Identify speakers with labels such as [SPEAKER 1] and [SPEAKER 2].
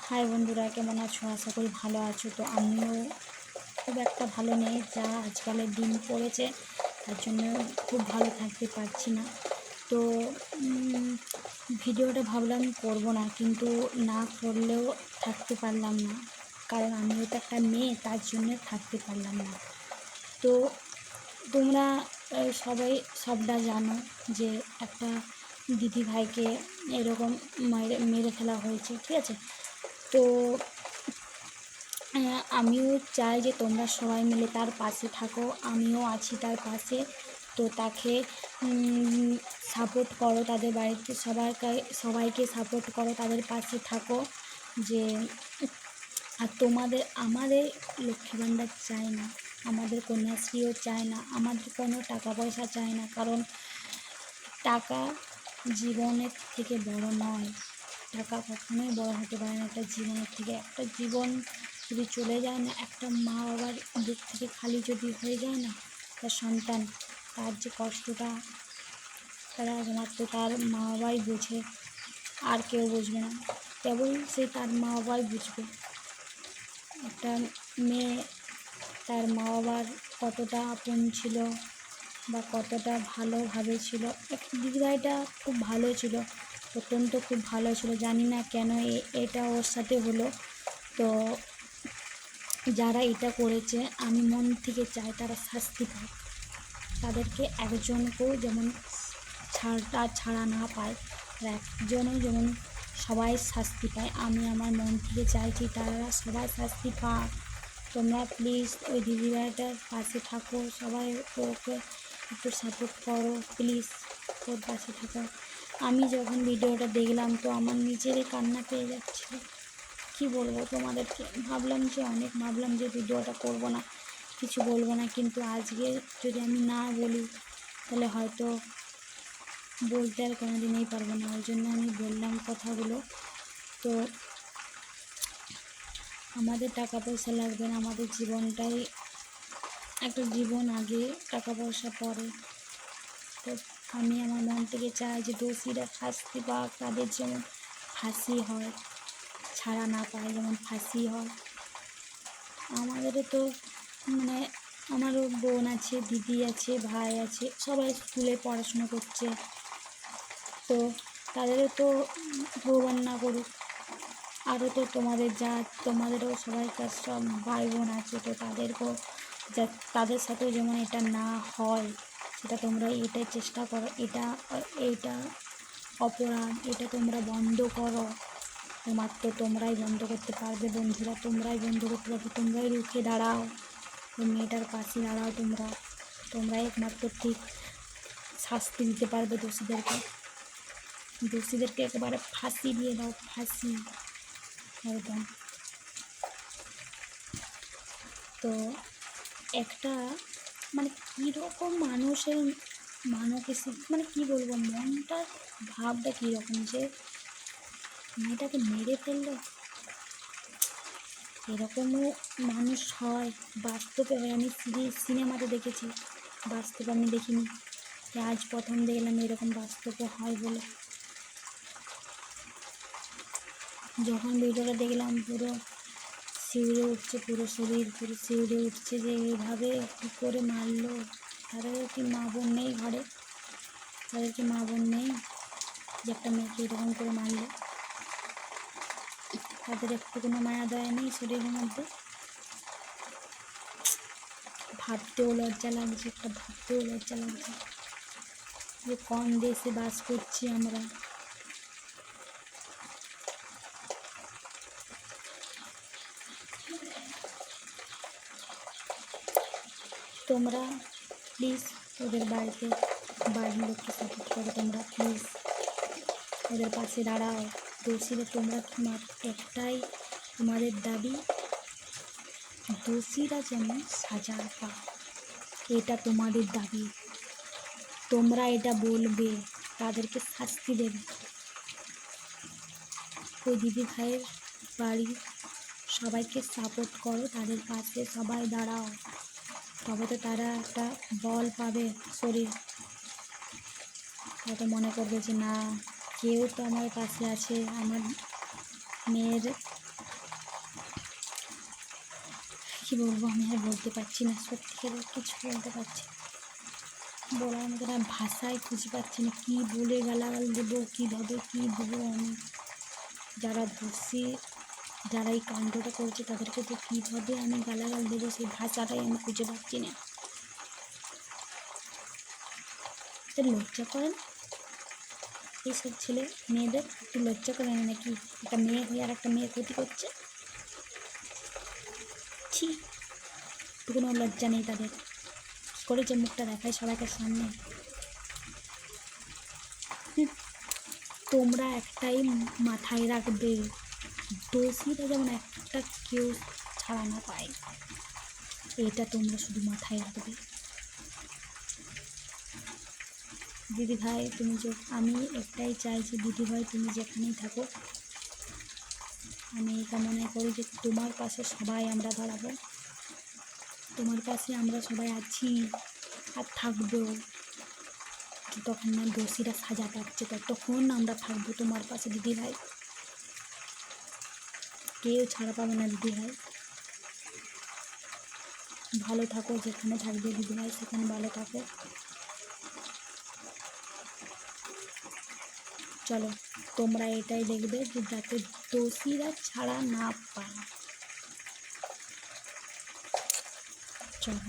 [SPEAKER 1] High বন্ধুরা, কেমন আছো? আশা করি ভালো আছো। তো আমিও খুব একটা ভালো নেই, যা আজকালের দিন পড়েছে তার জন্য খুব ভালো থাকতে পারছি না। তো ভিডিওটা ভাবলাম করব না, কিন্তু না করলেও থাকতে পারলাম না, কারণ আমিও তো একটা মেয়ে, তার জন্য থাকতে পারলাম না। তো তোমরা সবাই সবটা জানো যে একটা দিদি ভাইকে এরকম মেরে ফেলা হয়েছে, ঠিক আছে? তো আমিও চাই যে তোমরা সবাই মিলে তার পাশে থাকো, আমিও আছি তার পাশে। তো তাকে সাপোর্ট করো, তাদের বাড়িতে সবাইকে সাপোর্ট করো, তাদের পাশে থাকো। যে আর আমাদের লক্ষ্মী ভাণ্ডার চাই না, আমাদের কন্যাশ্রীও চাই না, আমাদের কোনো টাকা পয়সা চাই না, কারণ টাকা জীবনের থেকে বড় নয়। টাকা কখনোই বড় হতে পারে না একটা জীবনের থেকে। একটা জীবন যদি চলে যায় না, একটা মা বাবার বুক থেকে খালি যদি হয়ে যায় না তার সন্তান, তার যে কষ্টটা তারা একমাত্র তার মা বাবাই বোঝে, আর কেউ বুঝবে না, কেবল সে তার মা বাবাই বুঝবে। একটা মেয়ে তার মা বাবার কতটা আপন ছিল বা কতটা ভালোভাবে ছিল। দিদিভাইটা খুব ভালো ছিল, অত্যন্ত খুব ভালো ছিল। জানি না কেন এটা ওর সাথে হলো। তো যারা এটা করেছে, আমি মন থেকে চাই তারা শাস্তি পাক, তাদেরকে একজনকেও যেমন ছাড়া না পায়, আর একজনও যেমন সবাই শাস্তি পায়। আমি আমার মন থেকে চাইছি তারা সবাই শাস্তি পাক। তোমরা প্লিজ ওই দিদিভাইটার পাশে থাকো, সবাই ওকে একটু সাপোর্ট করো, প্লিজ ওর পাশে থাকো। আমি যখন ভিডিওটা দেখলাম তো আমার নিজেরই কান্না পেয়ে যাচ্ছিল। কি বলবো তোমাদেরকে, ভাবলাম যে ভিডিওটা করব না, কিছু বলবো না, কিন্তু আজকে যদি আমি না বলি তাহলে হয়তো বলতে আর কোনো দিনই পারবো না। ওই জন্য আমি বললাম কথাগুলো। তো আমাদের টাকা পয়সা লাগবে না, আমাদের জীবনটাই একটা জীবন, আগে টাকা পয়সা পরে। তো আমি আমার মন থেকে চাই যে দোষীরা শাস্তি পাক, তাদের যেমন ফাঁসি হয়, ছাড়া না পায়, যেমন ফাঁসি হয়। আমাদেরও তো মানে আমারও বোন আছে, দিদি আছে, ভাই আছে, সবাই স্কুলে পড়াশুনো করছে। তো তাদেরও তো ভগবান না করুক, আরও তো তোমাদেরও সবাইকার সব ভাই বোন আছে, তো তাদের সাথেও যেমন এটা না হয়, সেটা তোমরা এটাই চেষ্টা করো। এটা অপরাধ, এটা তোমরা বন্ধ করো। মাত্র তোমরাই বন্ধ করতে পারবে বন্ধুরা, তোমরাই বন্ধ করতে পারবে, তোমরাই রুখে দাঁড়াও, ওই মেয়েটার পাশে দাঁড়াও। তোমরাই একমাত্র ঠিক শাস্তি দিতে পারবে দোষীদেরকে একেবারে ফাঁসি দিয়ে দাও, ফাঁসি একদম। তো একটা মানে কীরকম মানে কী বলবো, মনটার ভাবটা কীরকম, যে মেয়েটাকে মেরে ফেললো। এরকমও মানুষ হয়, বাস্তবে হয়। আমি সিনেমাতে দেখেছি, বাস্তবে আমি দেখিনি। আজ প্রথম দেখলাম এরকম বাস্তবে হয় বলে। যখন ভিডিওটা দেখলাম পুরো শিউরে উঠছে, পুরো শরীর পুরো শিউরে উঠছে, যে এইভাবে কী করে মারলো। তাদের কি মা বোন নেই ঘরে? তাদের কি মা বোন নেই যে একটা মেয়েকে এরকম করে মারলো? তাদের একটু কোনো মায়া দয়া নেই শরীরের মধ্যে? ভাবতেও লজ্জা লাগছে, যে কোন দেশে বাস করছি আমরা। তোমরা প্লিজ ওদের বাড়ির লোককে সাপোর্ট করো, তোমরা প্লিজ ওদের পাশে দাঁড়াও। দোষীরা তোমরা একটাই তোমাদের দাবি, দোষীরা যেন সাজা পায়, এটা তোমাদের দাবি। তোমরা এটা বলবে, তাদেরকে শাস্তি দেবে। ওই দিদি ভাইয়ের বাড়ি সবাইকে সাপোর্ট করো, তাদের পাশে সবাই দাঁড়াও, তবে তো তারা একটা বল পাবে শরীর। হয়তো মনে করবে যে না, কেউ তো আমার পাশে আছে, আমার মেয়ের কী বলবো, আমি আর বলতে পারছি না, সত্যিকারের কিছু বলতে পারছি না। বলার মতো না, ভাষায় খুঁজে পাচ্ছি না, কী বলে গালাগাল দেবো, কীভাবে কী দেবো আমি। যারা দোষী, যারা এই কাণ্ডটা করছে তাদেরকে তো কীভাবে আমি গালাগাল দেবো, সেই ভাষাটাই আমি খুঁজে পাচ্ছি না। তো লজ্জা করে না এইসব ছেলে মেয়েদের? একটু লজ্জা করে না নাকি? একটা মেয়ে হয়ে আর একটা মেয়ের ক্ষতি করছে। ছি, একটু কোনো লজ্জা নেই তাদের। কী করে যে মুখটা দেখায় সবাইকার সামনে। হুঁ, তোমরা একটাই মাথায় রাখবে, দোষীরা যেমন একটা কেউ ছাড়া না পায়, এটা তোমরা শুধু মাথায় রাখবে। দিদিভাই তুমি যে, আমি একটাই চাই যে দিদিভাই তুমি যেখানেই থাকো, আমি এই কামনা করি যে তোমার পাশে সবাই আমরা দাঁড়াবো, তোমার পাশে আমরা সবাই আছি আর থাকবো। যতক্ষণ না দোষীরা সাজা পাচ্ছে ততক্ষণ আমরা থাকবো তোমার পাশে দিদিভাই। কেউ ছাড়া পাবে না দিদিভাই। ভালো থাকো, যেখানে থাকবে দিদিভাই সেখানে ভালো থাকো। চলো, তোমরা এটাই দেখবে যে যাতে দোষীরা ছাড়া না পায়। চলো।